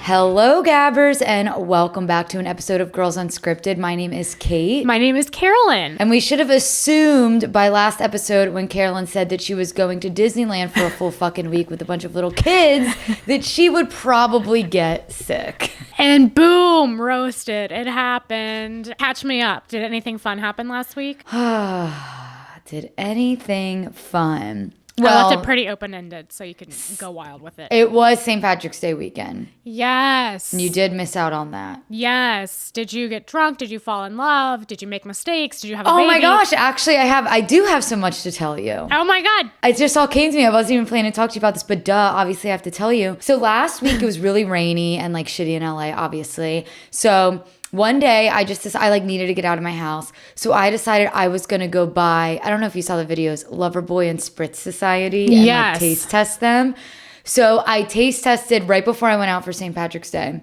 Hello, Gabbers, and welcome back to an episode of Girls Unscripted. My name is Kate. My name is Carolyn. And we should have assumed by last episode when Carolyn said that she was going to Disneyland for a full fucking week with a bunch of little kids that she would probably get sick. And boom, roasted. It happened. Catch me up. Did anything fun happen last week? Did anything fun? I left it pretty open-ended so you can go wild with it. It was St. Patrick's Day weekend. Yes. And you did miss out on that. Yes. Did you get drunk? Did you fall in love? Did you make mistakes? Did you have a baby? Oh my gosh, actually I do have so much to tell you. Oh my God. It just all came to me. I wasn't even planning to talk to you about this, but obviously I have to tell you. So last week it was really rainy and like shitty in LA, obviously. So one day I needed to get out of my house. So I decided I was going to go buy, I don't know if you saw the videos, Loverboy and Spritz Society and like taste test them. So I taste tested right before I went out for St. Patrick's Day,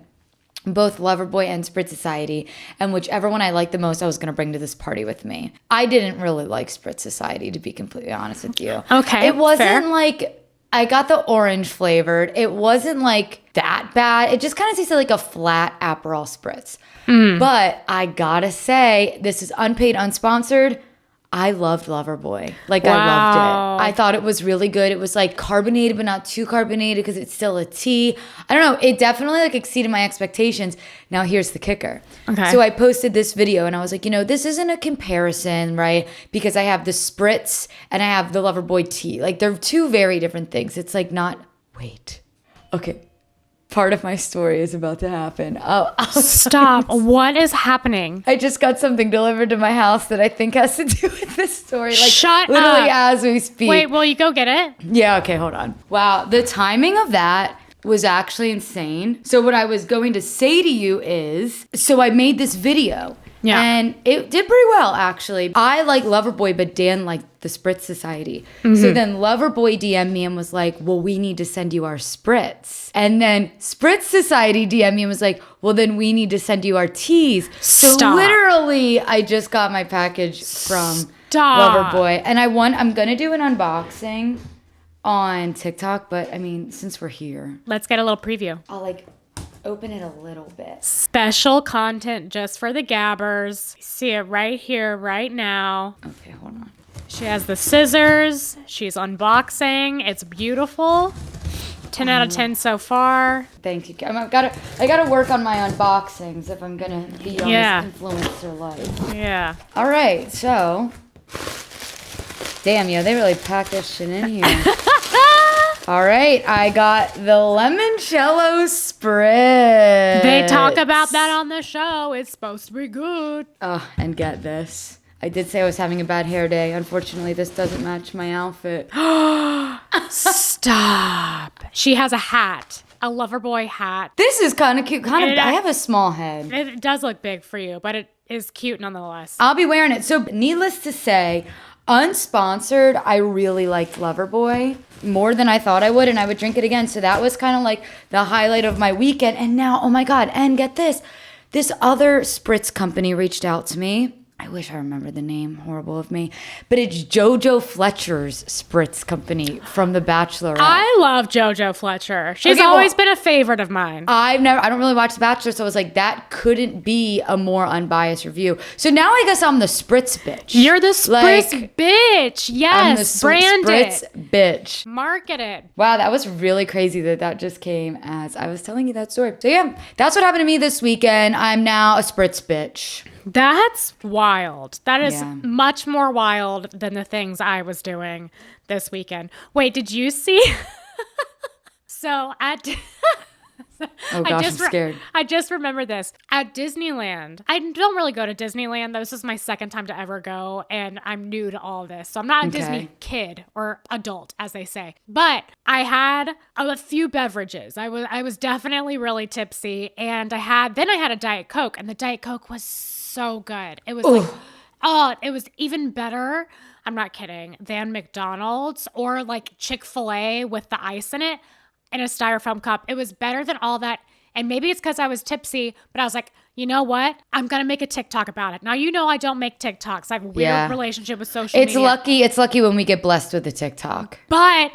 both Loverboy and Spritz Society, and whichever one I liked the most, I was going to bring to this party with me. I didn't really like Spritz Society, to be completely honest with you. Okay, it wasn't fair. like, I got the orange flavored. It wasn't like that bad. It just kind of tasted like a flat Aperol Spritz. But I gotta say, this is unpaid, unsponsored. I loved Loverboy. Like, wow. I loved it. I thought it was really good. It was like carbonated, but not too carbonated because it's still a tea. I don't know. It definitely like exceeded my expectations. Now, here's the kicker. Okay. So I posted this video and I was like, this isn't a comparison, right? Because I have the Spritz and I have the Loverboy tea. Like, they're two very different things. It's like not, wait. Okay. Part of my story is about to happen. Stop. What is happening? I just got something delivered to my house that I think has to do with this story. Like, shut literally up. As we speak. Wait, will you go get it? Yeah, okay, hold on. Wow, the timing of that was actually insane. So what I was going to say to you is, so I made this video. Yeah. And it did pretty well, actually. I like Loverboy, but Dan liked the Spritz Society. Mm-hmm. So then Loverboy DM'd me and was like, well, we need to send you our Spritz. And then Spritz Society DM'd me and was like, well, then we need to send you our teas. So literally, I just got my package from Loverboy. And I'm going to do an unboxing on TikTok, but I mean, since we're here. Let's get a little preview. I'll open it a little bit. Special content just for the Gabbers. See it right here, right now. Okay, hold on. She has the scissors. She's unboxing. It's beautiful. 10 out of 10 so far. Thank you. I gotta work on my unboxings if I'm gonna be on this influencer life. Yeah. All right, so damn, they really packed this shit in here. All right, I got the Limoncello Spritz. They talk about that on the show. It's supposed to be good. Oh, and get this. I did say I was having a bad hair day. Unfortunately, this doesn't match my outfit. Stop. She has a hat. A Loverboy hat. This is kind of cute. I have a small head. It does look big for you, but it is cute nonetheless. I'll be wearing it. So needless to say, unsponsored, I really liked Loverboy more than I thought I would, and I would drink it again. So that was kind of like the highlight of my weekend. And now, oh my God, and get this. This other Spritz company reached out to me. I wish I remembered the name, horrible of me. But it's JoJo Fletcher's Spritz company from The Bachelor. I love JoJo Fletcher. She's always been a favorite of mine. I don't really watch The Bachelor, so I was like, that couldn't be a more unbiased review. So now I guess I'm the Spritz bitch. You're the Spritz bitch. Yes, brand Spritz it. Bitch. Market it. Wow, that was really crazy that just came as I was telling you that story. So yeah, that's what happened to me this weekend. I'm now a Spritz bitch. That's wild. That is much more wild than the things I was doing this weekend. Wait, did you see? Oh gosh, I'm scared. I just remember this. At Disneyland, I don't really go to Disneyland. This is my second time to ever go, and I'm new to all this. So I'm not a Disney kid or adult, as they say. But I had a few beverages. I was definitely really tipsy, and I had a Diet Coke, and the Diet Coke was so good. It was it was even better, I'm not kidding, than McDonald's or like Chick-fil-A with the ice in it in a styrofoam cup. It was better than all that. And maybe it's because I was tipsy, but I was like, you know what? I'm going to make a TikTok about it. Now, you know I don't make TikToks. I have a weird relationship with social media. It's lucky when we get blessed with a TikTok. But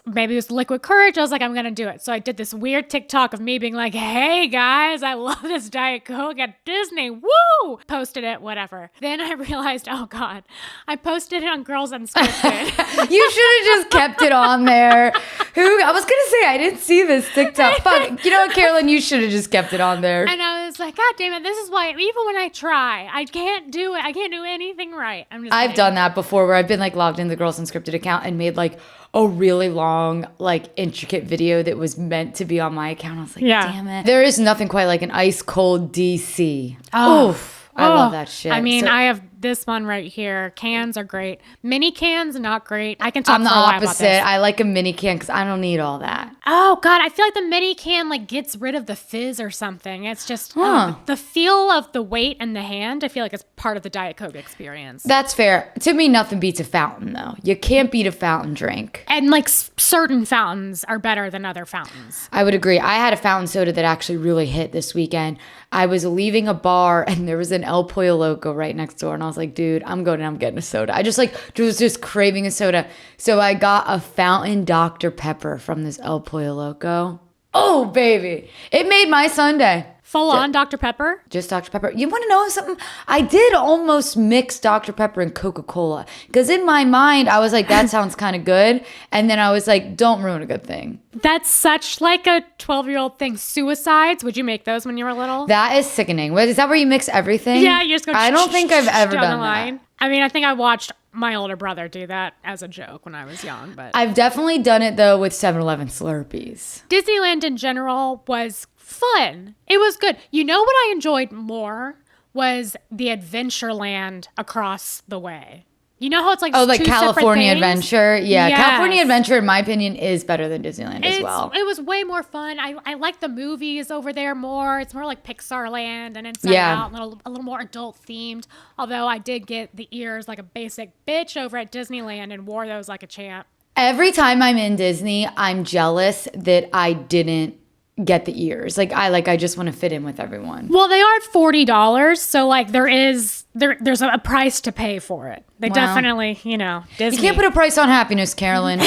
maybe it was liquid courage. I was like, I'm going to do it. So I did this weird TikTok of me being like, hey guys, I love this Diet Coke at Disney. Woo! Posted it, whatever. Then I realized, oh God, I posted it on Girls Unscripted. You should have just kept it on there. I was going to say, I didn't see this TikTok. Fuck. You know what, Carolyn? You should have just kept it on there. And I was like, God damn it. This is why, even when I try, I can't do it. I can't do anything right. I've done that before where I've been like logged in the Girls Unscripted account and made like a really long, like intricate video that was meant to be on my account. I was like, damn it. There is nothing quite like an ice cold DC. Oof. I love that shit. I mean, I have this one right here. Cans are great. Mini cans, not great. I can talk for a while about this. I'm the opposite. I like a mini can because I don't need all that. Oh, God. I feel like the mini can like gets rid of the fizz or something. It's just the feel of the weight in the hand. I feel like it's part of the Diet Coke experience. That's fair. To me, nothing beats a fountain, though. You can't beat a fountain drink. And like certain fountains are better than other fountains. I would agree. I had a fountain soda that actually really hit this weekend. I was leaving a bar and there was an El Pollo Loco right next door. And I was like, dude, I'm getting a soda. I was just craving a soda. So I got a fountain Dr. Pepper from this El Pollo Loco. Oh, baby. It made my Sunday. Full on Dr. Pepper? Just Dr. Pepper. You want to know something? I did almost mix Dr. Pepper and Coca-Cola. Because in my mind, I was like, that sounds kind of good. And then I was like, don't ruin a good thing. That's such like a 12-year-old thing. Suicides, would you make those when you were little? That is sickening. Is that where you mix everything? Yeah, you just go I don't think I've ever done that. I mean, I think I watched my older brother do that as a joke when I was young. But I've definitely done it, though, with 7-Eleven Slurpees. Disneyland in general was fun. It was good. You know what I enjoyed more was the Adventureland across the way. You know how it's like like California Adventure? Yeah, yes. California Adventure, in my opinion, is better than Disneyland as well. It was way more fun. I like the movies over there more. It's more like Pixar Land and Inside Out, a little more adult themed. Although I did get the ears like a basic bitch over at Disneyland and wore those like a champ. Every time I'm in Disney, I'm jealous that I didn't get the ears. I just want to fit in with everyone. Well, they are $40, so like there's a price to pay for it. They definitely, Disney. You can't put a price on happiness, Carolyn.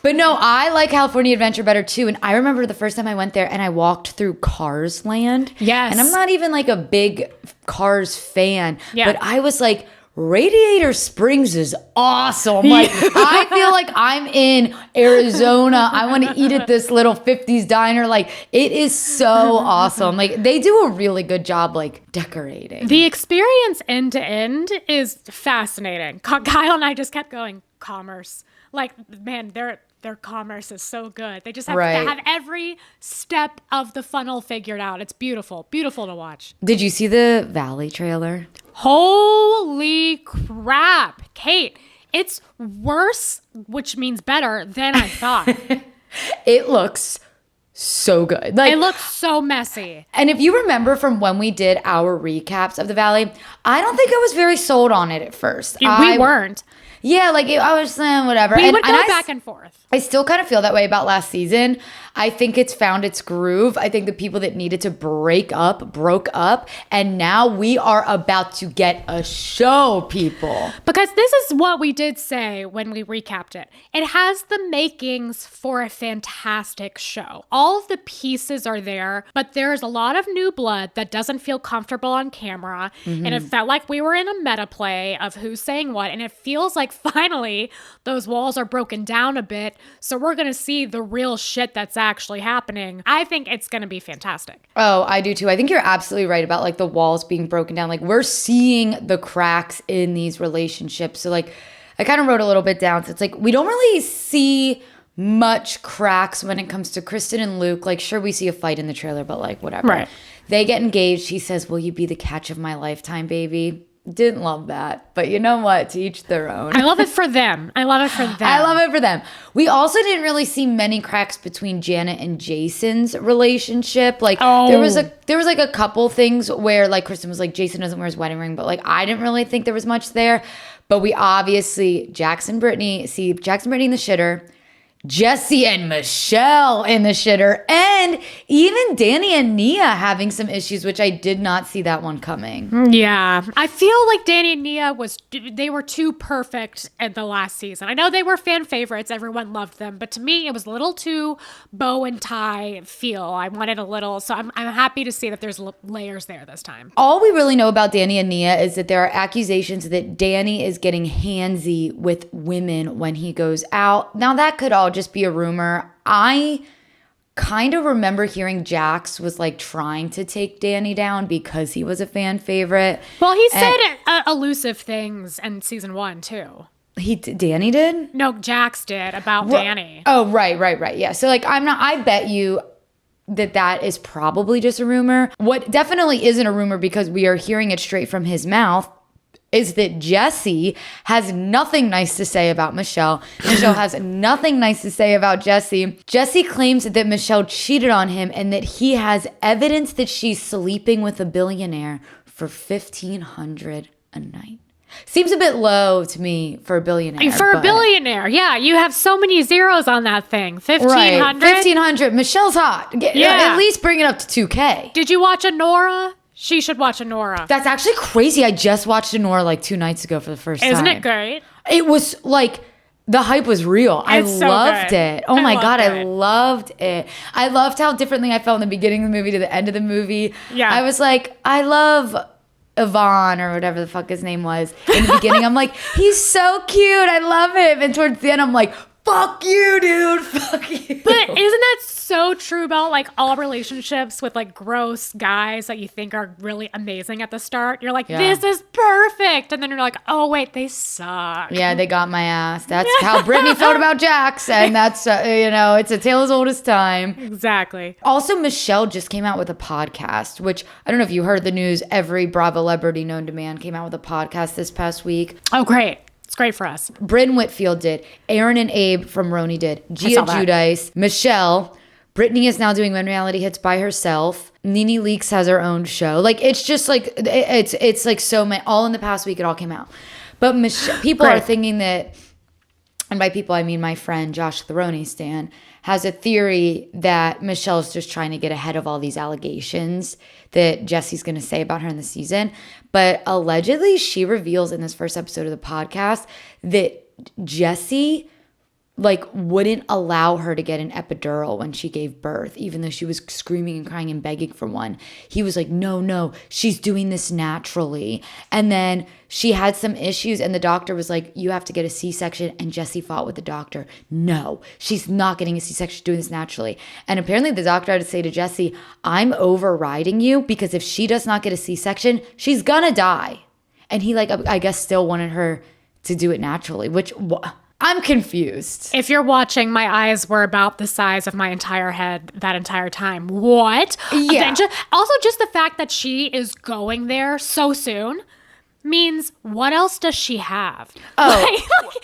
But no, I like California Adventure better too. And I remember the first time I went there and I walked through Cars Land. Yes. And I'm not even like a big Cars fan, but I was like, Radiator Springs is awesome. Like, I feel like I'm in Arizona. I want to eat at this little 50s diner. Like, it is so awesome. Like, they do a really good job, like, decorating. The experience end to end is fascinating. Kyle and I just kept going, commerce. Like, man, their commerce is so good. They just have to have every step of the funnel figured out. It's beautiful. Beautiful to watch. Did you see the Valley trailer? Holy crap. Kate, it's worse, which means better than I thought. It looks so good. Like, it looks so messy. And if you remember from when we did our recaps of the Valley, I don't think I was very sold on it at first. We weren't. Yeah, like I was saying whatever. We would go back and forth. I still kind of feel that way about last season. I think it's found its groove. I think the people that needed to break up, broke up. And now we are about to get a show, people. Because this is what we did say when we recapped it. It has the makings for a fantastic show. All of the pieces are there, but there's a lot of new blood that doesn't feel comfortable on camera. Mm-hmm. And it felt like we were in a meta play of who's saying what. And it feels like finally those walls are broken down a bit. So we're going to see the real shit that's actually happening. I think it's going to be fantastic. Oh, I do too. I think you're absolutely right about like the walls being broken down. Like we're seeing the cracks in these relationships. So like I kind of wrote a little bit down. So it's like we don't really see much cracks when it comes to Kristen and Luke. Like sure, we see a fight in the trailer, but like whatever. Right. They get engaged. He says, will you be the catch of my lifetime, baby? Didn't love that. But you know what? To each their own. I love it for them. I love it for them. We also didn't really see many cracks between Janet and Jason's relationship. Like there was like a couple things where like Kristen was like, Jason doesn't wear his wedding ring, but like I didn't really think there was much there. But we obviously Jax and Brittany in the shitter, Jesse and Michelle in the shitter, and And even Danny and Nia having some issues, which I did not see that one coming. Yeah. I feel like Danny and Nia they were too perfect at the last season. I know they were fan favorites. Everyone loved them. But to me, it was a little too bow and tie feel. I wanted a little. So I'm happy to see that there's layers there this time. All we really know about Danny and Nia is that there are accusations that Danny is getting handsy with women when he goes out. Now, that could all just be a rumor. I kind of remember hearing Jax was like trying to take Danny down because he was a fan favorite. Well, he said elusive things in season 1 too. Danny did? No, Jax did about Danny. Oh, right. Yeah. So like I bet you that is probably just a rumor. What definitely isn't a rumor, because we are hearing it straight from his mouth, is that Jesse has nothing nice to say about Michelle. Michelle has nothing nice to say about Jesse. Jesse claims that Michelle cheated on him and that he has evidence that she's sleeping with a billionaire for $1,500 a night. Seems a bit low to me for a billionaire. For a billionaire, yeah. You have so many zeros on that thing. 1,500? Right. 1,500. Michelle's hot. Yeah. At least bring it up to 2K. Did you watch Anora? She should watch Anora. That's actually crazy. I just watched Anora like 2 nights ago for the first time. Isn't it great? It was like, the hype was real. I loved it. Oh my God, I loved it. I loved how differently I felt in the beginning of the movie to the end of the movie. Yeah. I was like, I love Yvonne or whatever the fuck his name was. In the beginning, I'm like, he's so cute. I love him. And towards the end, I'm like, fuck you, dude. Fuck you. But isn't that so true about like all relationships with like gross guys that you think are really amazing at the start? You're like, this is perfect. And then you're like, oh, wait, they suck. Yeah, they got my ass. That's how Brittany felt about Jax. And that's, it's a tale as old as time. Exactly. Also, Michelle just came out with a podcast, which I don't know if you heard the news. Every Bravo celebrity known to man came out with a podcast this past week. Oh, great. It's great for us. Bryn Whitfield did. Aaron and Abe from Roni did. Gia Giudice. Michelle. Brittany is now doing When Reality Hits by herself. Nene Leakes has her own show. Like, it's just like, it's like so many, all in the past week, it all came out. But people are thinking that, and by people I mean my friend Josh Throne Stan, has a theory that Michelle's just trying to get ahead of all these allegations that Jesse's going to say about her in the season. But allegedly, she reveals in this first episode of the podcast that Jesse wouldn't allow her to get an epidural when she gave birth, even though she was screaming and crying and begging for one. He was like, no, she's doing this naturally. And then she had some issues and the doctor was like, you have to get a C-section. And Jesse fought with the doctor. No, she's not getting a C-section, she's doing this naturally. And apparently the doctor had to say to Jesse, I'm overriding you because if she does not get a C-section, she's gonna die. And he I guess still wanted her to do it naturally, which... I'm confused. If you're watching, my eyes were about the size of my entire head that entire time. What? Yeah. Also, just the fact that she is going there so soon means what else does she have? Oh,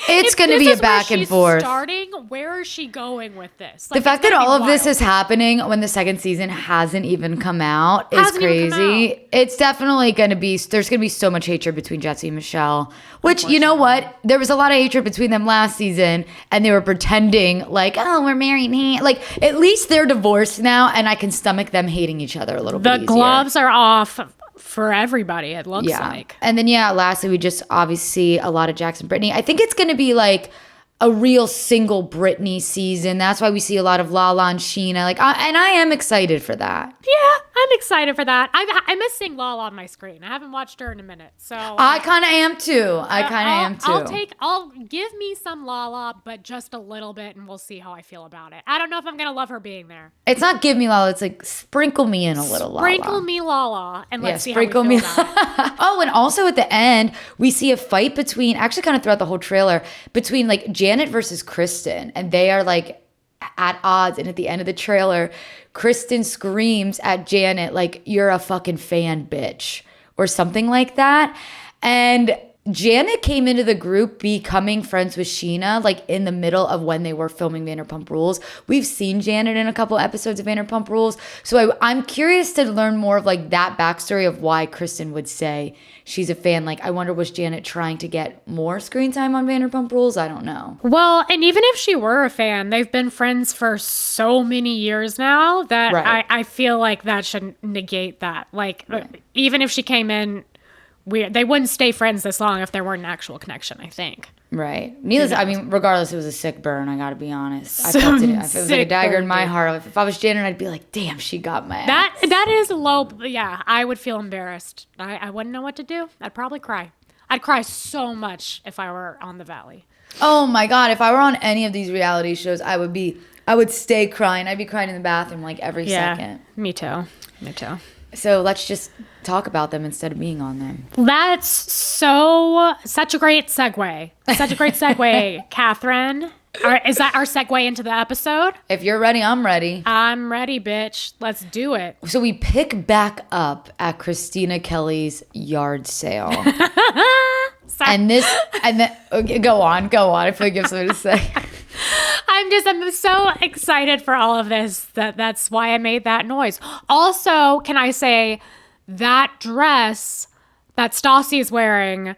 it's going to be a back and forth. Starting, where is she going with this? The fact that all of this is happening when the second season hasn't even come out is crazy. It's definitely going to be, there's going to be so much hatred between Jesse and Michelle, which, you know what? There was a lot of hatred between them last season and they were pretending like, oh, we're married. Like, at least they're divorced now and I can stomach them hating each other a little bit easier. The gloves are off for everybody, it looks like. And then, lastly, we just obviously see a lot of Jax and Brittany. I think it's going to be like a real single Brittany season. That's why we see a lot of Lala and Sheena. And I am excited for that. Yeah, I'm excited for that. I miss seeing Lala on my screen. I haven't watched her in a minute, so I kind of am too. I'll give me some Lala, but just a little bit, and we'll see how I feel about it. I don't know if I'm gonna love her being there. It's not give me Lala. It's like sprinkle me in a little Lala. Sprinkle me Lala, and let's see how we feel about it. Oh, and also at the end, we see a fight between, actually kind of throughout the whole trailer, between Janet versus Kristen, and they are at odds. And at the end of the trailer, Kristen screams at Janet you're a fucking fan bitch or something like that. And Janet came into the group becoming friends with Sheena, like in the middle of when they were filming Vanderpump Rules. We've seen Janet in a couple episodes of Vanderpump Rules. So I'm curious to learn more of like that backstory of why Kristen would say she's a fan. Like, I wonder, was Janet trying to get more screen time on Vanderpump Rules? I don't know. Well, and even if she were a fan, they've been friends for so many years now that I feel like that should negate that. Like, even if she came in, they wouldn't stay friends this long if there weren't an actual connection, I think. Right. Needless, I mean, regardless, it was a sick burn, I gotta be honest. I felt it. It was like a dagger in my heart. If I was Janet, I'd be like, damn, she got my ass. That is low. Yeah, I would feel embarrassed. I wouldn't know what to do. I'd probably cry. I'd cry so much if I were on the Valley. Oh my God. If I were on any of these reality shows, I would stay crying. I'd be crying in the bathroom like every second. Me too. So let's just talk about them instead of being on them. That's such a great segue. Catherine. Is that our segue into the episode? If you're ready, I'm ready. I'm ready, bitch. Let's do it. So we pick back up at Christina Kelly's yard sale. and then okay, go on. I feel like you have something to say. I'm so excited for all of this that's why I made that noise. Also, can I say that dress that Stassie is wearing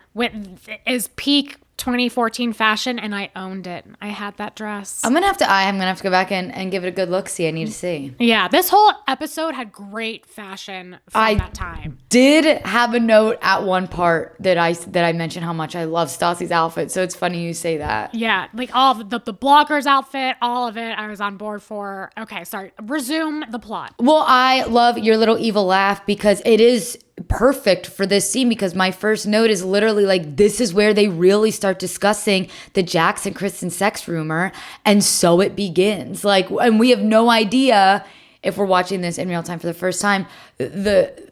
is peak 2014 fashion, and I owned it. I had that dress. I'm gonna have to go back and give it a good look. See, I need to see. Yeah, this whole episode had great fashion from that time. Did have a note at one part that I mentioned how much I love Stassie's outfit. So it's funny you say that. Yeah, like all of the blogger's outfit, all of it, I was on board for. Okay, sorry. Resume the plot. Well, I love your little evil laugh because it is perfect for this scene, because my first note is literally like, this is where they really start discussing the Jax and Kristen sex rumor, and so it begins. Like, and we have no idea, if we're watching this in real time for the first time, the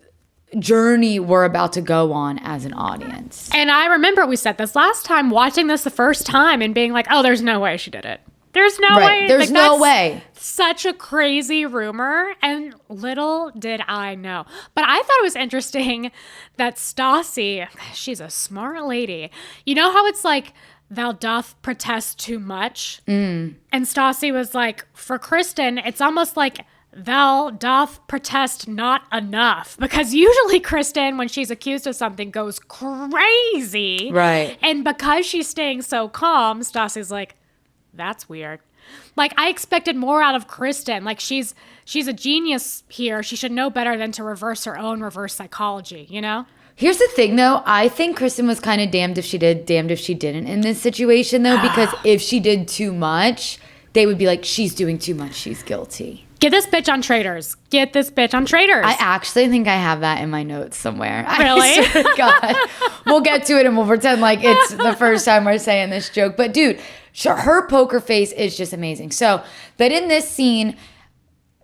journey we're about to go on as an audience. And I remember we said this last time, watching this the first time and being like, oh, there's no way she did it. There's no way. There's no way. Such a crazy rumor, and little did I know. But I thought it was interesting that Stassie, she's a smart lady. You know how it's like, thou doth protest too much? And Stassie was like, for Kristen, it's almost like, thou doth protest not enough. Because usually Kristen, when she's accused of something, goes crazy. Right. And because she's staying so calm, Stassie's like, that's weird. Like, I expected more out of Kristen. Like, she's a genius here. She should know better than to reverse her own reverse psychology, you know? Here's the thing, though. I think Kristen was kind of damned if she did, damned if she didn't in this situation, though, because if she did too much, they would be like, she's doing too much. She's guilty. Get this bitch on Traitors. I actually think I have that in my notes somewhere. Really? I swear to God. We'll get to it and we'll pretend like it's the first time we're saying this joke. But dude, her poker face is just amazing. So, but in this scene,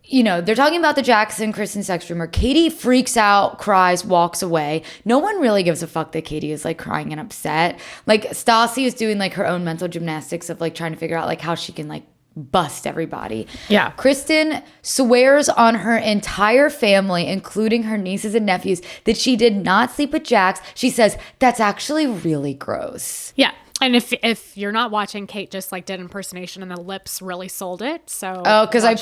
you know, they're talking about the Jackson Kristen sex rumor. Katie freaks out, cries, walks away. No one really gives a fuck that Katie is like crying and upset. Like, Stassie is doing like her own mental gymnastics of like trying to figure out like how she can like bust everybody. Yeah. Kristen swears on her entire family, including her nieces and nephews, that she did not sleep with Jax. She says that's actually really gross. Yeah. And if you're not watching, Kate just like did impersonation and the lips really sold it. So because I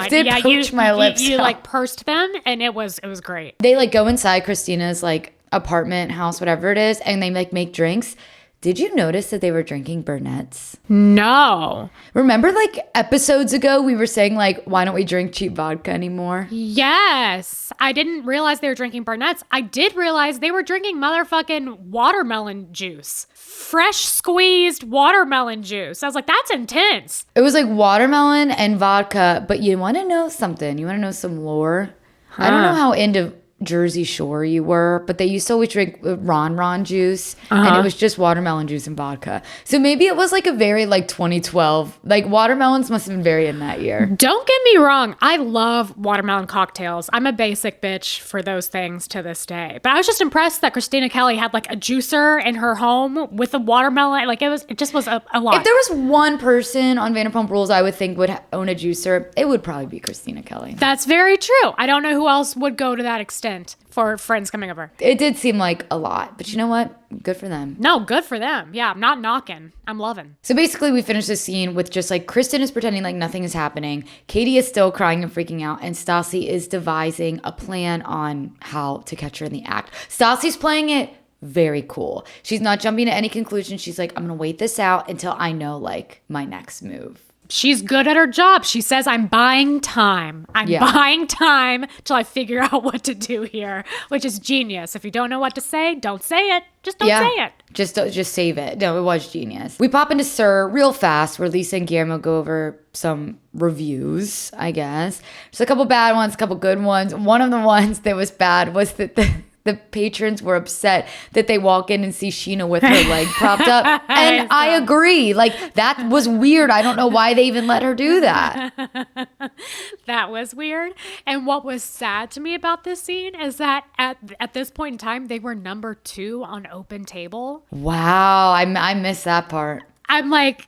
did pooch my lips. You like pursed them, and it was great. They like go inside Christina's like apartment, house, whatever it is, and they like make drinks. Did you notice that they were drinking Burnett's? No. Remember like episodes ago we were saying like, why don't we drink cheap vodka anymore? Yes. I didn't realize they were drinking Burnett's. I did realize they were drinking motherfucking watermelon juice. Fresh squeezed watermelon juice. I was like, that's intense. It was like watermelon and vodka, but you want to know something? You want to know some lore? I don't know how into Jersey Shore you were, but they used to always drink Ron juice, and it was just watermelon juice and vodka. So maybe it was like a very like 2012, like watermelons must have been very in that year. Don't get me wrong, I love watermelon cocktails. I'm a basic bitch for those things to this day. But I was just impressed that Christina Kelly had like a juicer in her home with a watermelon. Like it just was a lot. If there was one person on Vanderpump Rules I would think would own a juicer, it would probably be Christina Kelly. That's very true. I don't know who else would go to that extent for friends coming over. It did seem like a lot, but you know what? Good for them. No, good for them. Yeah, I'm not knocking. I'm loving. So basically we finished the scene with just like Kristen is pretending like nothing is happening. Katie is still crying and freaking out. And Stassie is devising a plan on how to catch her in the act. Stassie's playing it very cool. She's not jumping to any conclusion. She's like, I'm going to wait this out until I know like my next move. She's good at her job. She says, I'm buying time. I'm buying time till I figure out what to do here, which is genius. If you don't know what to say, don't say it. Just don't say it. Just save it. No, it was genius. We pop into Sir real fast where Lisa and Guillermo go over some reviews, I guess. There's a couple bad ones, a couple good ones. One of the ones that was bad was that the patrons were upset that they walk in and see Sheena with her leg propped up. And I agree. Like, that was weird. I don't know why they even let her do that. That was weird. And what was sad to me about this scene is that at this point in time, they were number 2 on Open Table. Wow. I missed that part. I'm like,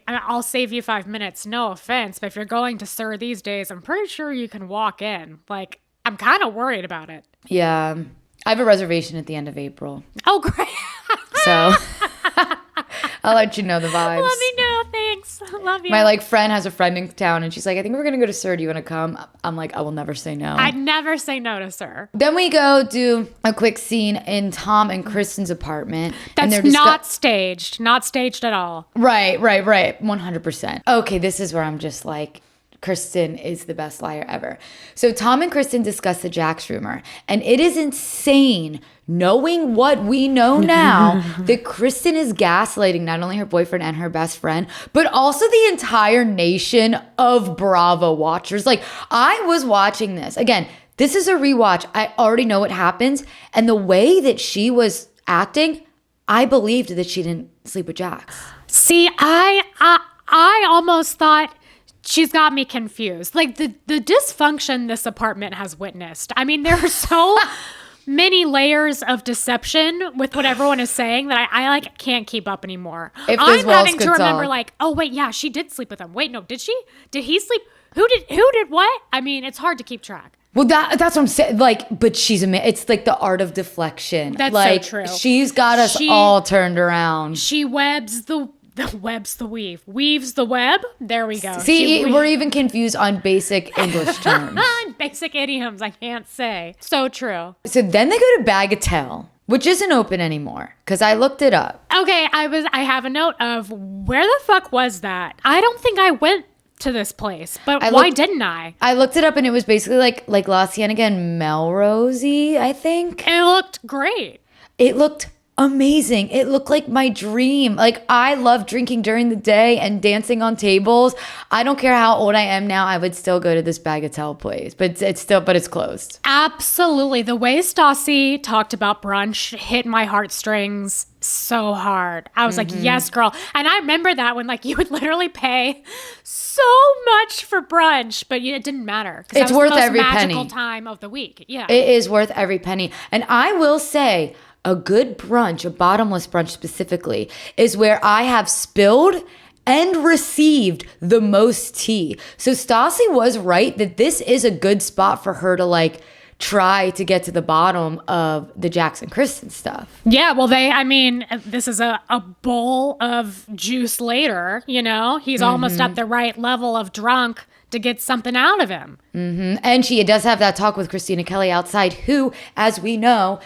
I'll save you 5 minutes. No offense. But if you're going to Sir these days, I'm pretty sure you can walk in. Like, I'm kind of worried about it. Yeah. I have a reservation at the end of April. Oh, great. So I'll let you know the vibes. Let me know. Thanks. Love you. My friend has a friend in town and she's like, I think we're going to go to Sir. Do you want to come? I'm like, I will never say no. I'd never say no to Sir. Then we go do a quick scene in Tom and Kristen's apartment. That's not staged. Not staged at all. Right. 100%. Okay, this is where I'm just like, Kristen is the best liar ever. So Tom and Kristen discuss the Jax rumor, and it is insane knowing what we know now that Kristen is gaslighting not only her boyfriend and her best friend, but also the entire nation of Bravo watchers. Like, I was watching this. Again, this is a rewatch. I already know what happens, and the way that she was acting, I believed that she didn't sleep with Jax. See, I almost thought she's got me confused. Like the dysfunction this apartment has witnessed. I mean, there are so many layers of deception with what everyone is saying that I like can't keep up anymore. I'm having to remember like, oh wait, yeah, she did sleep with him. Wait, no, did she? Did he sleep? Who did what? I mean, it's hard to keep track. Well, that's what I'm saying. Like, but it's like the art of deflection. That's like, so true. She's got us all turned around. She weaves the weave. Weaves the web. There we go. See, we're even confused on basic English terms. Basic idioms, I can't say. So true. So then they go to Bagatelle, which isn't open anymore, because I looked it up. Okay, I have a note of where the fuck was that? I don't think I went to this place, but why didn't I? I looked it up and it was basically like La Cienega and Melrose-y, I think. It looked great. It looked amazing. It looked like my dream. Like, I love drinking during the day and dancing on tables. I don't care how old I am now. I would still go to this Bagatelle place, but it's closed. Absolutely. The way Stassie talked about brunch hit my heartstrings so hard. I was like, yes, girl. And I remember that when like you would literally pay so much for brunch, but it didn't matter. It's worth every penny. Magical time of the week. Yeah. It is worth every penny. And I will say, a good brunch, a bottomless brunch specifically, is where I have spilled and received the most tea. So Stassie was right that this is a good spot for her to like try to get to the bottom of the Jax and Kristen stuff. Yeah, well, this is a bowl of juice later, you know? He's almost at the right level of drunk to get something out of him. And she does have that talk with Christina Kelly outside, who, as we know,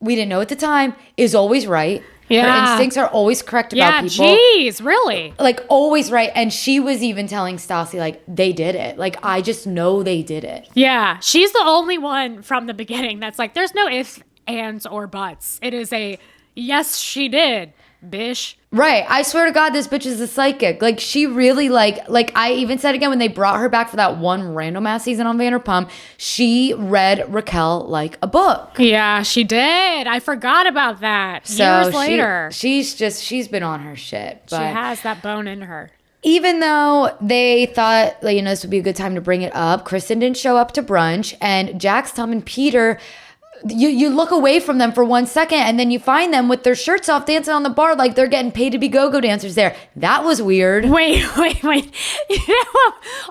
we didn't know at the time, is always right. Yeah. Her instincts are always correct about people. Yeah, geez, really? Like, always right. And she was even telling Stassie, like, they did it. Like, I just know they did it. Yeah, she's the only one from the beginning that's like, there's no ifs, ands, or buts. It is a, yes, she did, bish. Right. I swear to God, this bitch is a psychic. Like, she really, like I even said again when they brought her back for that one random ass season on Vanderpump, she read Raquel like a book. Yeah, she did. I forgot about that. So years later. She's been on her shit. But she has that bone in her. Even though they thought, this would be a good time to bring it up, Kristen didn't show up to brunch, and Jax, Tom, and Peter you look away from them for 1 second and then you find them with their shirts off dancing on the bar like they're getting paid to be go-go dancers there. That was weird. Wait.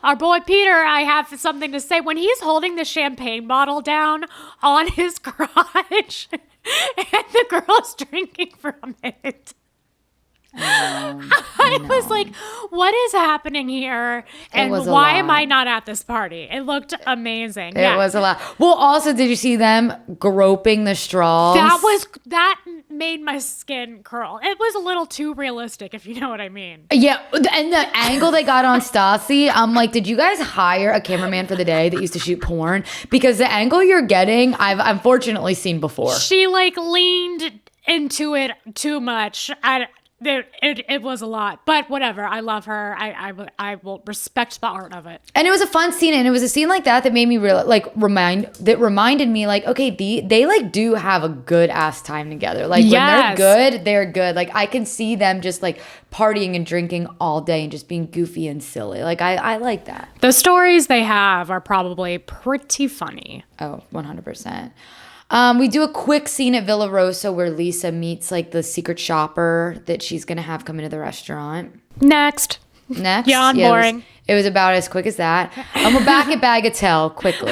Our boy Peter, I have something to say. When he's holding the champagne bottle down on his crotch and the girl's drinking from it. I was like, what is happening here? And why am I not at this party? It looked amazing. It was a lot. Well, also, did you see them groping the straws? That made my skin curl. It was a little too realistic, if you know what I mean. Yeah, and the angle they got on Stassie, I'm like, did you guys hire a cameraman for the day that used to shoot porn? Because the angle you're getting, I've unfortunately seen before. She like leaned into it too much. It was a lot, but whatever. I love her. I will respect the art of it. And it was a fun scene, and it was a scene like that made me reminded me like, okay, they like do have a good ass time together. Like when they're good. Like I can see them just like partying and drinking all day and just being goofy and silly. Like I like that. The stories they have are probably pretty funny. Oh, 100%. We do a quick scene at Villa Rosa where Lisa meets like the secret shopper that she's going to have come into the restaurant. Next. Yeah, boring. It was about as quick as that. And we're back at Bagatelle quickly.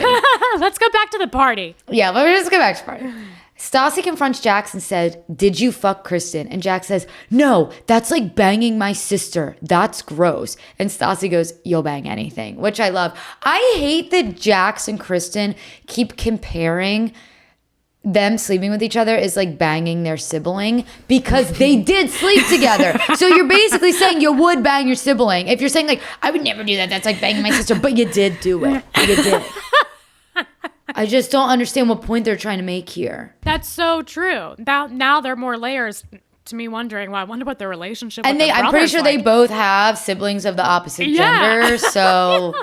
Let's go back to the party. Yeah, let's go back to the party. Stassie confronts Jax and said, "Did you fuck Kristen?" And Jax says, "No, that's like banging my sister. That's gross." And Stassie goes, "You'll bang anything," which I love. I hate that Jax and Kristen keep comparing them sleeping with each other is like banging their sibling because they did sleep together. So you're basically saying you would bang your sibling. If you're saying like, I would never do that, that's like banging my sister, but you did do it. You did. I just don't understand what point they're trying to make here. That's so true. Now there are more layers to me wondering, well, I wonder what their relationship and with their I'm pretty sure like. they both have siblings of the opposite gender. So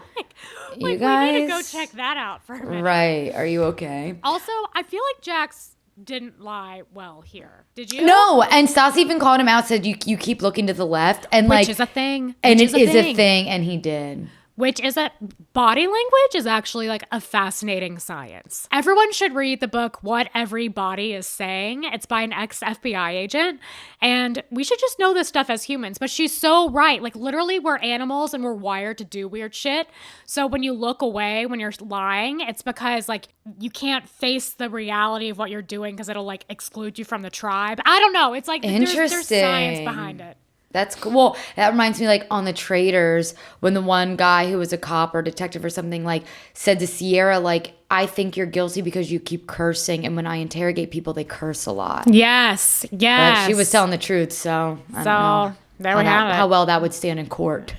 you guys, we need to go check that out for a minute. Right. Are you okay? Also, I feel like Jax didn't lie well here. Did you? No. And Stassie even called him out, said you keep looking to the left. And which is a thing. And it is a thing. And he did. Which is that body language is actually like a fascinating science. Everyone should read the book, What Every Body Is Saying. It's by an ex-FBI agent. And we should just know this stuff as humans. But she's so right. Like literally we're animals and we're wired to do weird shit. So when you look away, when you're lying, it's because like you can't face the reality of what you're doing because it'll like exclude you from the tribe. I don't know. It's like there's science behind it. That's cool. Well, that reminds me like on the Traitors when the one guy who was a cop or detective or something like said to Sierra like, I think you're guilty because you keep cursing and when I interrogate people they curse a lot. Yes. But she was telling the truth, so I don't know there we have it. How well that would stand in court.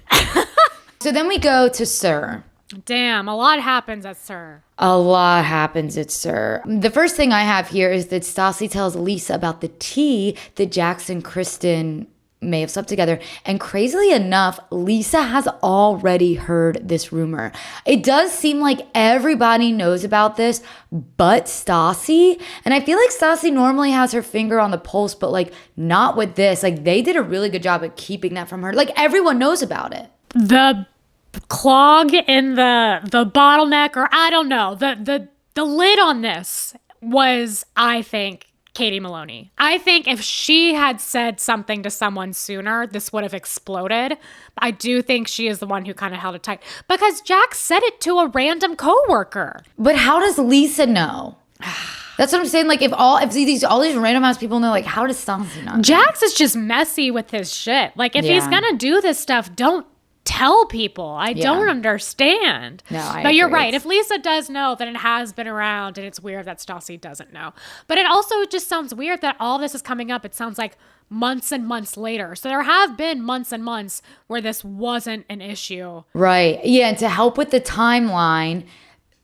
So then we go to Sir. Damn, a lot happens at Sir. A lot happens at Sir. The first thing I have here is that Stassie tells Lisa about the tea that Jax and Kristen may have slept together. And crazily enough, Lisa has already heard this rumor. It does seem like everybody knows about this but Stassie. And I feel like Stassie normally has her finger on the pulse, but like not with this. Like they did a really good job at keeping that from her. Like everyone knows about it. The clog in the bottleneck, or I don't know, the lid on this was, I think, Katie Maloney. I think if she had said something to someone sooner, this would have exploded. I do think she is the one who kind of held it tight because Jax said it to a random coworker. But how does Lisa know? That's what I'm saying. Like all these random ass people know, like how does Stassie know? Jax is just messy with his shit. Like if he's gonna do this stuff, don't tell people. I don't understand. No, but you're right. If Lisa does know, then it has been around, and it's weird that Stassie doesn't know. But it also just sounds weird that all this is coming up. It sounds like months and months later. So there have been months and months where this wasn't an issue. Right. Yeah. And to help with the timeline,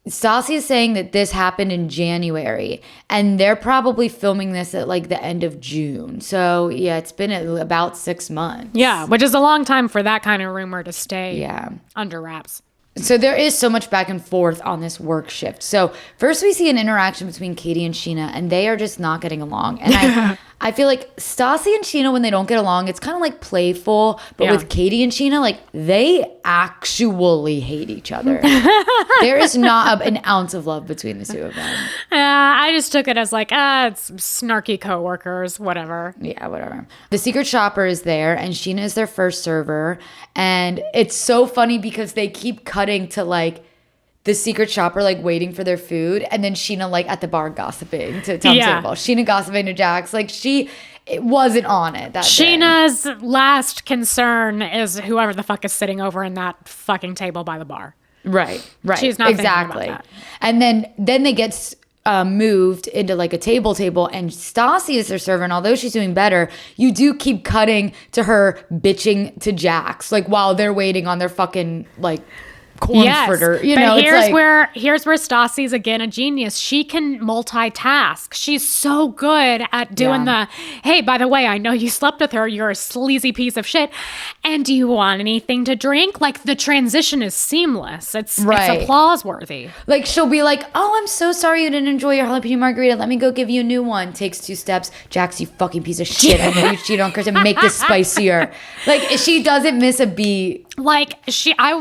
Stassie is saying that this happened in January and they're probably filming this at like the end of June. So yeah, it's been about 6 months. Yeah, which is a long time for that kind of rumor to stay under wraps. So there is so much back and forth on this work shift. So first we see an interaction between Katie and Sheena and they are just not getting along. And I feel like Stassie and Sheena, when they don't get along, it's kind of like playful. But with Katie and Sheena, like they actually hate each other. There is not an ounce of love between the two of them. I just took it as like, it's snarky coworkers, whatever. Yeah, whatever. The secret shopper is there, and Sheena is their first server. And it's so funny because they keep cutting to like the secret shopper like waiting for their food, and then Sheena like at the bar gossiping to Tom Sandoval. Sheena gossiping to Jax. Like it wasn't on it that Sheena's day. last concern is whoever the fuck is sitting over in that fucking table by the bar. Right. She's not exactly. thinking about that. And then they get moved into like a table, and Stassie is their server. And although she's doing better, you do keep cutting to her bitching to Jax, like while they're waiting on their fucking like corn fritter. You know, here's where Stassi's again a genius. She can multitask. She's so good at doing hey, by the way, I know you slept with her. You're a sleazy piece of shit. And do you want anything to drink? Like the transition is seamless. It's applause worthy. Like she'll be like, oh, I'm so sorry you didn't enjoy your jalapeno margarita. Let me go give you a new one. Takes 2 steps. Jax, you fucking piece of shit. I know you cheated on Kristen. Make this spicier. Like she doesn't miss a beat. Like I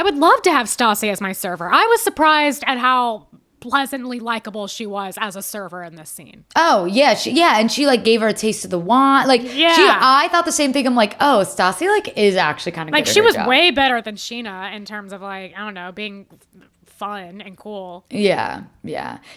would love to have Stassie as my server. I was surprised at how pleasantly likable she was as a server in this scene. Oh yeah, and she like gave her a taste of the wine. Like I thought the same thing. I'm like, oh, Stassie like is actually kind of like good she at her was job. way better than Sheena in terms of like, I don't know, being fun and cool. Yeah.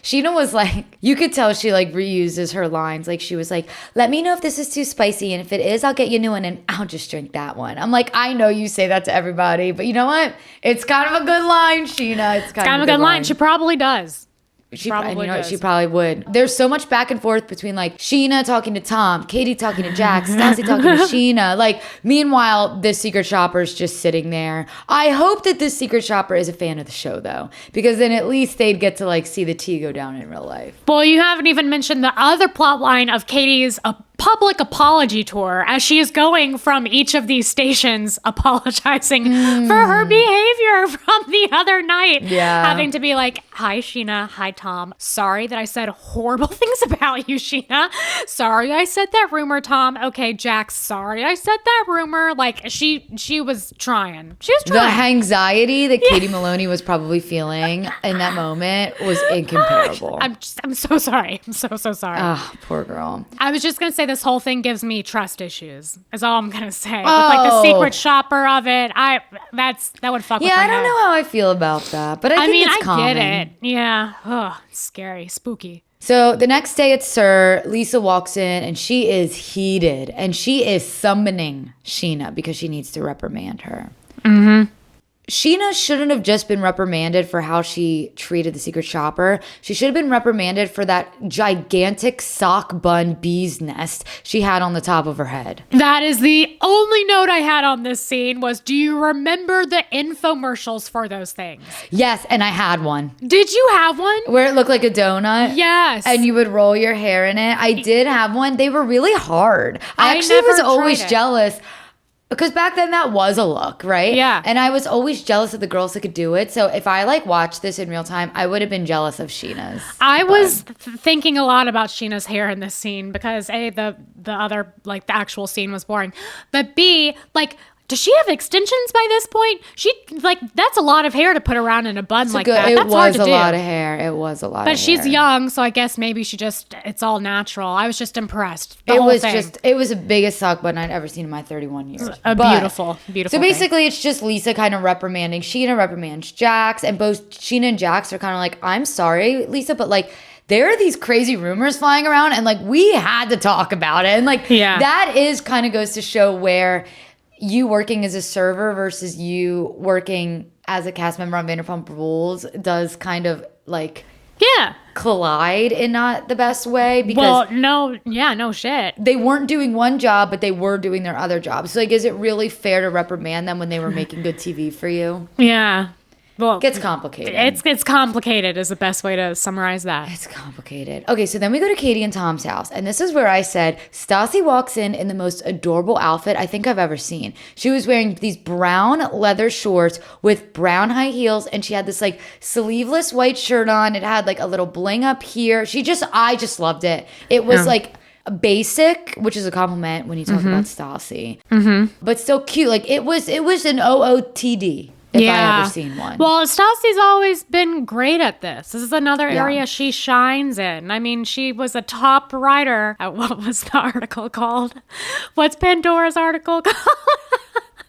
Sheena was like, you could tell she like reuses her lines. Like she was like, let me know if this is too spicy, and if it is, I'll get you a new one, and I'll just drink that one. I'm like, I know you say that to everybody, but you know what? It's kind of a good line, Sheena. It's kind of a good line. She probably does. She probably would. There's so much back and forth between like Sheena talking to Tom, Katie talking to Jax, Stassie talking to Sheena. Like meanwhile, this secret shopper's just sitting there. I hope that this secret shopper is a fan of the show though, because then at least they'd get to like see the tea go down in real life. Well, you haven't even mentioned the other plot line of Katie's public apology tour as she is going from each of these stations apologizing for her behavior from the other night. Yeah. Having to be like, hi, Sheena. Hi, Tom. Sorry that I said horrible things about you, Sheena. Sorry I said that rumor, Tom. Okay, Jax, sorry I said that rumor. Like, she was trying. She was trying. The anxiety that Katie Maloney was probably feeling in that moment was incomparable. I'm so sorry. I'm so sorry. Oh, poor girl. I was just going to say this whole thing gives me trust issues. Is all I'm going to say. With like the secret shopper of it, that would fuck with my head. Yeah, I don't know how I feel about that, but I think it's common. I get it. Yeah. Ugh, scary, spooky. So the next day at SUR, Lisa walks in and she is heated and she is summoning Sheena because she needs to reprimand her. Mm-hmm. Sheena shouldn't have just been reprimanded for how she treated the secret shopper. She should have been reprimanded for that gigantic sock bun bee's nest she had on the top of her head. That is the only note I had on this scene was, do you remember the infomercials for those things? Yes, and I had one. Did you have one? Where it looked like a donut? Yes. And you would roll your hair in it. I did have one. They were really hard. I actually was always jealous. Because back then that was a look, right? Yeah. And I was always jealous of the girls that could do it. So if I like watched this in real time, I would have been jealous of Sheena's. I was thinking a lot about Sheena's hair in this scene because A, the other, like the actual scene was boring. But B, like, does she have extensions by this point? That's a lot of hair to put around in a bun like that. That's hard to do. It was a lot of hair. It was a lot of hair. But she's young, so I guess maybe it's all natural. I was just impressed. It was the biggest sock button I'd ever seen in my 31 years. Beautiful. So basically it's just Lisa kind of reprimanding. Sheena reprimands Jax, and both Sheena and Jax are kind of like, I'm sorry, Lisa, but like, there are these crazy rumors flying around and like, we had to talk about it. And like, that is kind of goes to show where you working as a server versus you working as a cast member on Vanderpump Rules does kind of like collide in not the best way, because no shit. They weren't doing one job, but they were doing their other job. So like, is it really fair to reprimand them when they were making good TV for you? Yeah. Well, it gets complicated. It's complicated is the best way to summarize that. It's complicated. Okay, so then we go to Katie and Tom's house. And this is where I said, Stassie walks in the most adorable outfit I think I've ever seen. She was wearing these brown leather shorts with brown high heels. And she had this like sleeveless white shirt on. It had like a little bling up here. I just loved it. It was like basic, which is a compliment when you talk about Stassie, but still cute. Like it was an OOTD. If I ever seen one. Well, Stassi's always been great at this. This is another area she shines in. I mean, she was a top writer at, what was the article called? What's Pandora's article called?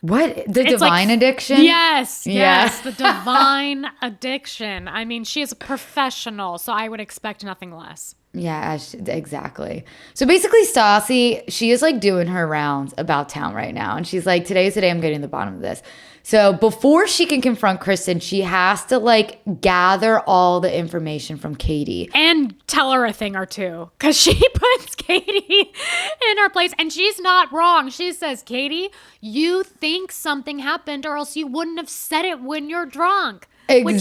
What? The Divine Addiction? Yes, the Divine Addiction. I mean, she is a professional, so I would expect nothing less. Yeah, exactly. So basically, Stassie, she is like doing her rounds about town right now. And she's like, today's the day I'm getting to the bottom of this. So before she can confront Kristen, she has to like gather all the information from Katie. And tell her a thing or two. Because she puts Katie in her place. And she's not wrong. She says, Katie, you think something happened or else you wouldn't have said it when you're drunk. Exactly. Which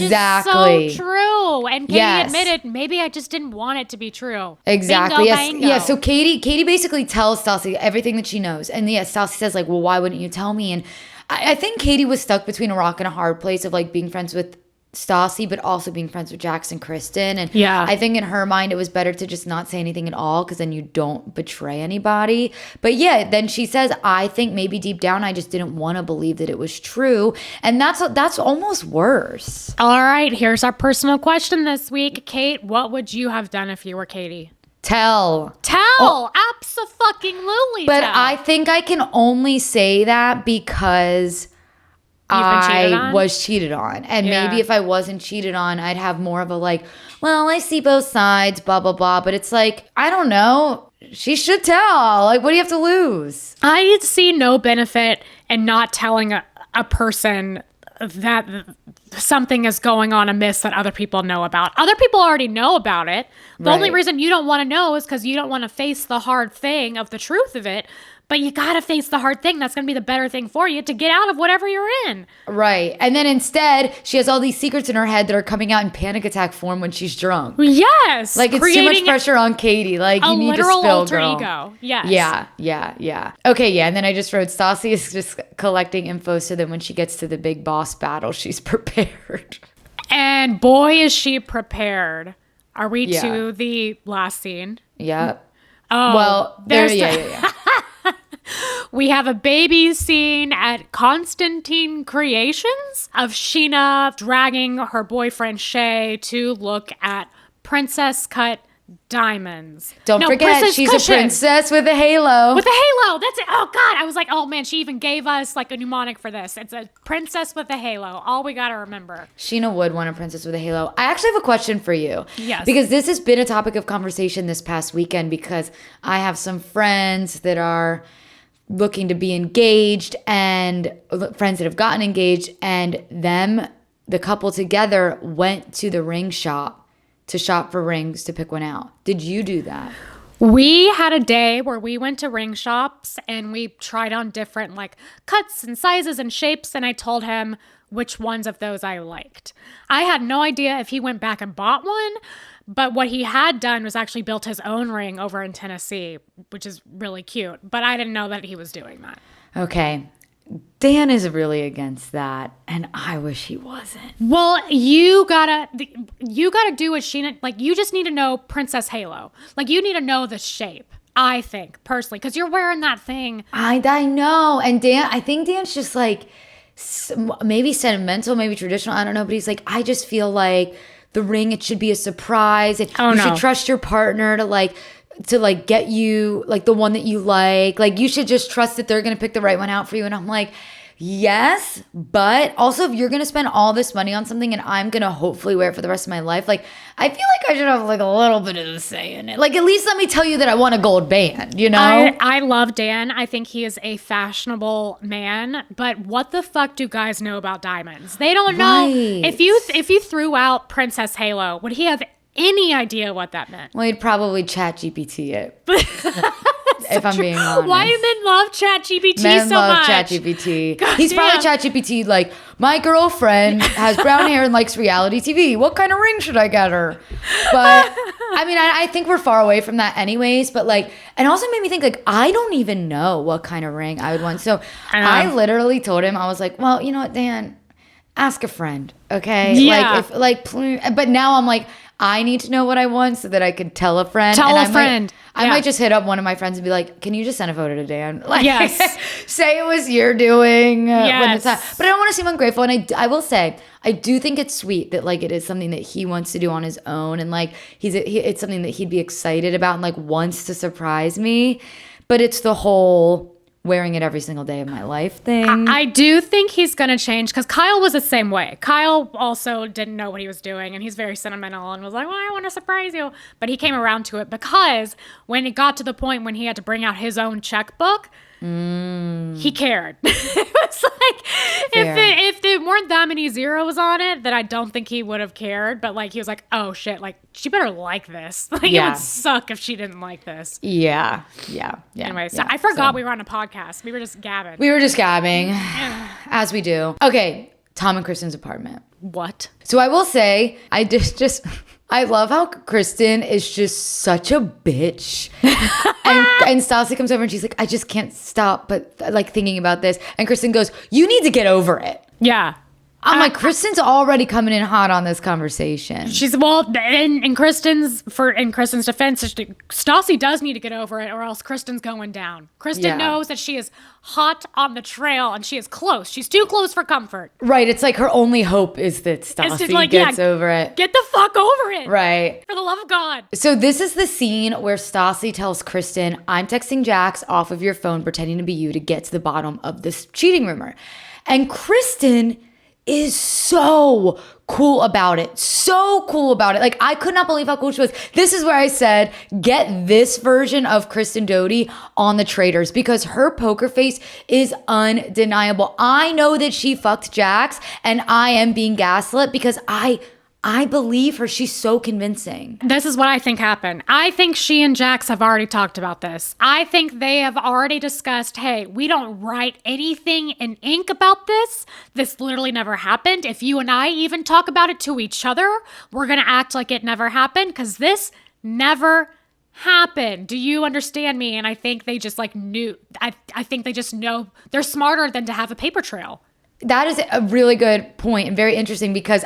is so true. And Katie admitted, maybe I just didn't want it to be true. Exactly. Bingo, yes. bango. Yeah. So Katie basically tells Stassie everything that she knows. And Stassie says like, well, why wouldn't you tell me? And I think Katie was stuck between a rock and a hard place of like being friends with Stassie, but also being friends with Jax and Kristen. And I think in her mind, it was better to just not say anything at all because then you don't betray anybody. But then she says, I think maybe deep down, I just didn't want to believe that it was true. And that's almost worse. All right, here's our personal question this week. Kate, what would you have done if you were Katie? Tell. Abso-fucking-lutely But tell. I think I can only say that because I was cheated on. And maybe if I wasn't cheated on, I'd have more of a like, well, I see both sides, blah, blah, blah. But it's like, I don't know. She should tell. Like, what do you have to lose? I see no benefit in not telling a person that something is going on amiss that other people know about. Other people already know about it. The only reason you don't want to know is because you don't want to face the hard thing of the truth of it. But you got to face the hard thing. That's going to be the better thing for you to get out of whatever you're in. Right. And then instead, she has all these secrets in her head that are coming out in panic attack form when she's drunk. Yes. Like, it's too much pressure on Katie. Like, you need to spill, alter girl. Ego. Yes. Yeah. Okay, and then I just wrote, Stassie is just collecting info so that when she gets to the big boss battle, she's prepared. And boy, is she prepared. Are we to the last scene? Yep. Oh. Well, yeah. We have a baby scene at Constantine Creations of Sheena dragging her boyfriend Shay to look at princess cut diamonds. Don't forget, she's a princess with a halo. With a halo. That's it. Oh, God. I was like, oh, man, she even gave us like a mnemonic for this. It's a princess with a halo. All we got to remember. Sheena would want a princess with a halo. I actually have a question for you. Yes. Because this has been a topic of conversation this past weekend because I have some friends that are looking to be engaged and friends that have gotten engaged, and the couple together went to the ring shop to shop for rings to pick one out. Did you do that? We had a day where we went to ring shops and we tried on different like cuts and sizes and shapes, and I told him which ones of those I liked. I had no idea if he went back and bought one, but what he had done was actually built his own ring over in Tennessee, which is really cute. But I didn't know that he was doing that. Okay. Dan is really against that, and I wish he wasn't. Well, you gotta do what Sheena, like, you just need to know Princess Halo. Like, you need to know the shape, I think, personally, because you're wearing that thing. I know. And I think Dan's just like, maybe sentimental, maybe traditional, I don't know, but he's like, I just feel like the ring, it should be a surprise. And you should trust your partner to get you like the one that you like. Like, you should just trust that they're going to pick the right one out for you. And I'm like, yes, but also if you're going to spend all this money on something and I'm going to hopefully wear it for the rest of my life, like, I feel like I should have like a little bit of a say in it. Like, at least let me tell you that I want a gold band, you know? I love Dan. I think he is a fashionable man, but what the fuck do guys know about diamonds? They don't know. If you threw out Princess Halo, would he have any idea what that meant? Well, he'd probably chat GPT it. If I'm being honest. Why do men love ChatGPT so much? Men love ChatGPT. He's probably ChatGPT like, my girlfriend has brown hair and likes reality TV. What kind of ring should I get her? But I mean, I think we're far away from that anyways. But like, and also made me think like, I don't even know what kind of ring I would want. So I literally told him, I was like, well, you know what, Dan? ask a friend, okay? Yeah. But now I'm like, I need to know what I want so that I can tell a friend. I might just hit up one of my friends and be like, can you just send a photo to Dan? Like, yes. say it was your doing when it's time. Yes. But I don't want to seem ungrateful. And I will say, I do think it's sweet that like it is something that he wants to do on his own. And like it's something that he'd be excited about and like wants to surprise me. But it's the whole wearing it every single day of my life thing. I do think he's going to change because Kyle was the same way. Kyle also didn't know what he was doing and he's very sentimental and was like, well, I want to surprise you. But he came around to it because when it got to the point when he had to bring out his own checkbook, he cared. It was like, if there weren't that many zeros on it, then I don't think he would have cared. But like, he was like, oh shit, like she better like this. Like it would suck if she didn't like this. Yeah. Anyway, so I forgot we were on a podcast. We were just gabbing. As we do. Okay, Tom and Kristen's apartment. What? So I will say, I love how Kristen is just such a bitch. and Stassie comes over and she's like, I just can't stop but like thinking about this. And Kristen goes, you need to get over it. Yeah. I'm like, Kristen's already coming in hot on this conversation. She's in Kristen's defense, Stassie does need to get over it, or else Kristen's going down. Kristen knows that she is hot on the trail, and she is close. She's too close for comfort. Right. It's like her only hope is that Stassie gets over it. Get the fuck over it. Right. For the love of God. So this is the scene where Stassie tells Kristen, I'm texting Jax off of your phone, pretending to be you to get to the bottom of this cheating rumor. And Kristen is so cool about it. Like, I could not believe how cool she was. This is where I said, get this version of Kristen Doute on the Traitors because her poker face is undeniable. I know that she fucked Jax and I am being gaslit because I believe her. She's so convincing. This is what I think happened. I think she and Jax have already talked about this. I think they have already discussed, hey, we don't write anything in ink about this. This literally never happened. If you and I even talk about it to each other, we're going to act like it never happened because this never happened. Do you understand me? And I think they just like knew. I think they just know they're smarter than to have a paper trail. That is a really good point and very interesting because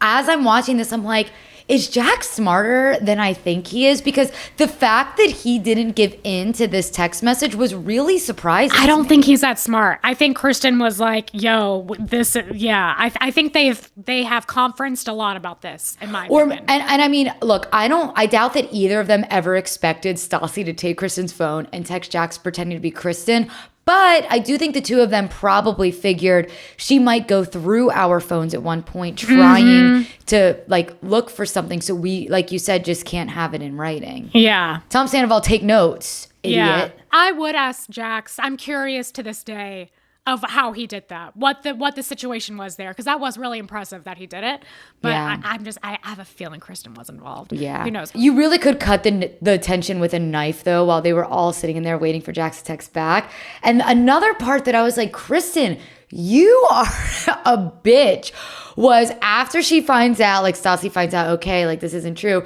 as I'm watching this, I'm like, is Jax smarter than I think he is? Because the fact that he didn't give in to this text message was really surprising. I don't think he's that smart. I think Kristen was like, yo, this, yeah. I think they have conferenced a lot about this, in my opinion. And I mean, look, I doubt that either of them ever expected Stassie to take Kristen's phone and text Jax pretending to be Kristen. But I do think the two of them probably figured she might go through our phones at one point trying to like look for something. So we, like you said, just can't have it in writing. Yeah. Tom Sandoval, take notes, idiot. Yeah. I would ask Jax. I'm curious to this day of how he did that, what the situation was there, because that was really impressive that he did it. But yeah. I have a feeling Kristen was involved. Yeah, who knows? You really could cut the tension with a knife though, while they were all sitting in there waiting for Jax to text back. And another part that I was like, Kristen, you are a bitch, was after she finds out, like Stassie finds out, okay, like this isn't true.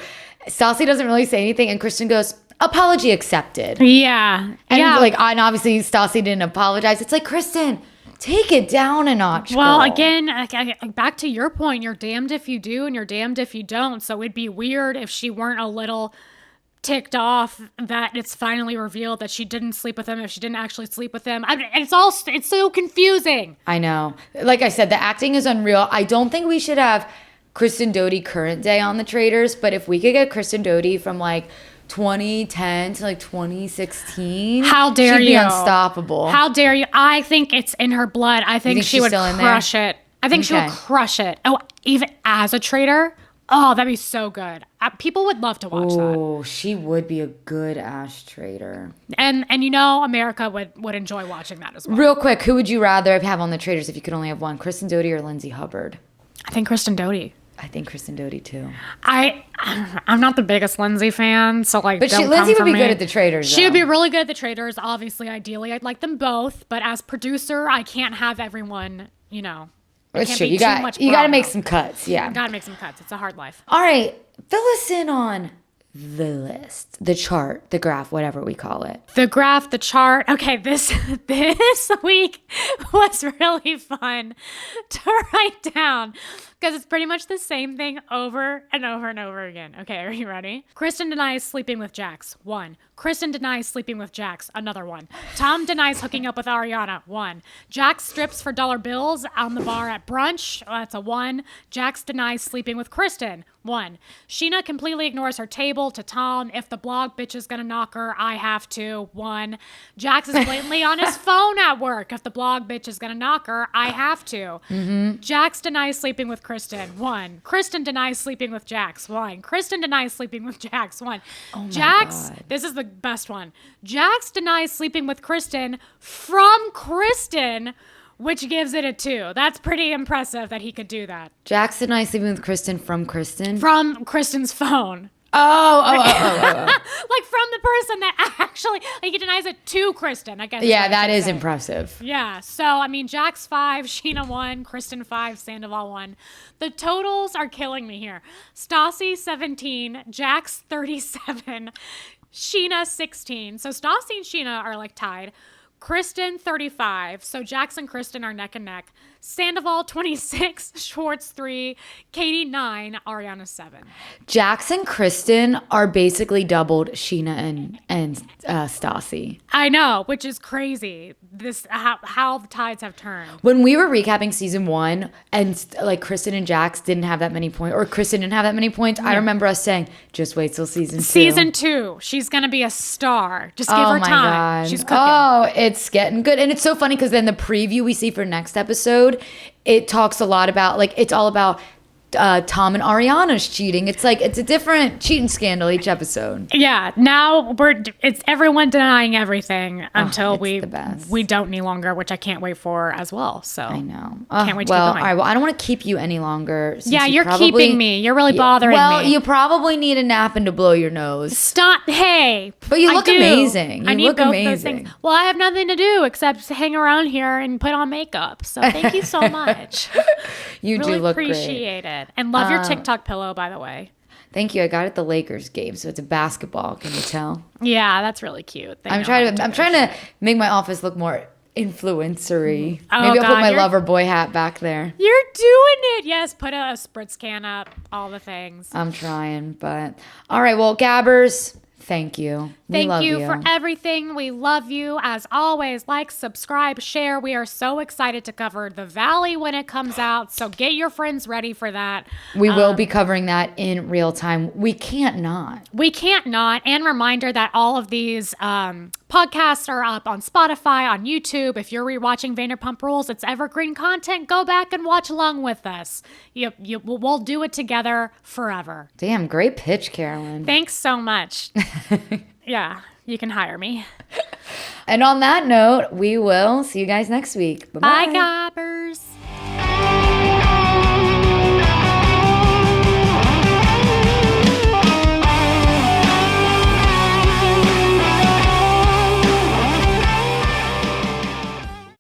Stassie doesn't really say anything, and Kristen goes, apology accepted. Yeah. And and obviously Stassie didn't apologize. It's like, Kristen, take it down a notch. Well, girl. again, back to your point, you're damned if you do and you're damned if you don't. So it'd be weird if she weren't a little ticked off that it's finally revealed that she didn't sleep with him, if she didn't actually sleep with him. It's so confusing. I know. Like I said, the acting is unreal. I don't think we should have Kristen Doute current day on the Traitors, but if we could get Kristen Doute from like 2010 to like 2016. How dare you? She'd be unstoppable. How dare you? I think it's in her blood. I think she would crush it. I think she would crush it. Oh, even as a traitor? Oh, that'd be so good. People would love to watch that. Oh, she would be a good Ash Traitor. And you know, America would enjoy watching that as well. Real quick, who would you rather have on the Traitors if you could only have one? Kristen Doute or Lindsay Hubbard? I think Kristen Doute. I think Kristen Doute too. I'm not the biggest Lindsay fan, so like. But Lindsay would be good at the Traitors. She would be really good at the Traitors. Obviously, ideally, I'd like them both. But as producer, I can't have everyone. You know, it's true. You got to make some cuts. Yeah, got to make some cuts. It's a hard life. All right, fill us in on the list, the chart, the graph, whatever we call it. The graph, the chart. Okay, this week was really fun to write down because it's pretty much the same thing over and over and over again. Okay, are you ready? Kristen denies sleeping with Jax. 1. Kristen denies sleeping with Jax. Another 1. Tom denies hooking up with Ariana. 1. Jax strips for dollar bills on the bar at brunch. That's a 1. Jax denies sleeping with Kristen. 1. Sheena completely ignores her table to Tom. If the blog bitch is gonna knock her, I have to. 1. Jax is blatantly on his phone at work. If the blog bitch is gonna knock her, I have to. Jax denies sleeping with Kristen. 1. Kristen denies sleeping with Jax. 1. Kristen denies sleeping with Jax. 1. Oh my Jax, God. this is the best one. Jax denies sleeping with Kristen from Kristen, which gives it a 2. That's pretty impressive that he could do that. Jax and I sleeping with Kristen from Kristen. From Kristen's phone. Oh. Like from the person that actually, like he denies it to Kristen, I guess. Yeah, that is impressive. Yeah, so I mean, Jax 5, Sheena 1, Kristen 5, Sandoval 1. The totals are killing me here. Stassie 17, Jax 37, Sheena 16. So Stassie and Sheena are like tied. Kristen 35. So Jax and Kristen are neck and neck. Sandoval 26, Schwartz 3, Katie 9, Ariana 7. Jax and Kristen are basically doubled Sheena and Stassie. I know, which is crazy. This how the tides have turned. When we were recapping season 1 and like Kristen and Jax didn't have that many points, or Kristen didn't have that many points, I remember us saying, just wait till season 2. Season 2, she's gonna be a star. Just give her time. God. She's cooking. Oh, it's getting good. And it's so funny because then the preview we see for next episode, it talks a lot about, like, it's all about Tom and Ariana's cheating. It's like, it's a different cheating scandal each episode. Yeah, now it's everyone denying everything until it's the best. we don't any longer, which I can't wait for as well. So I know. Can't wait to well, keep going. all right, well, I don't want to keep you any longer. Since Yeah, you you're probably, keeping me. You're really bothering me. Well, you probably need a nap and to blow your nose. Stop. Hey. But you I look do. amazing. I You need look both those amazing. things. Well, I have nothing to do except hang around here and put on makeup. So thank you so much. You Really do look appreciate it. And love your TikTok pillow, by the way. Thank you. I got it at the Lakers game, so it's a basketball. Can you tell? Yeah, that's really cute. I'm trying to make my office look more influencery. Oh, Maybe I'll God, put my you're- lover boy hat back there. You're doing it. Yes, put a spritz can up, all the things. I'm trying, but all right. Well, Gabbers, thank you. We love Thank you for everything. We love you. As always, like, subscribe, share. We are so excited to cover The Valley when it comes out. So get your friends ready for that. We will be covering that in real time. We can't not. We can't not. And reminder that all of these podcasts are up on Spotify, on YouTube. If you're rewatching Vanderpump Rules, it's evergreen content. Go back and watch along with us. We'll do it together forever. Damn, great pitch, Carolyn. Thanks so much. Yeah, you can hire me. And on that note, we will see you guys next week. Bye-bye. Bye, Gobbers.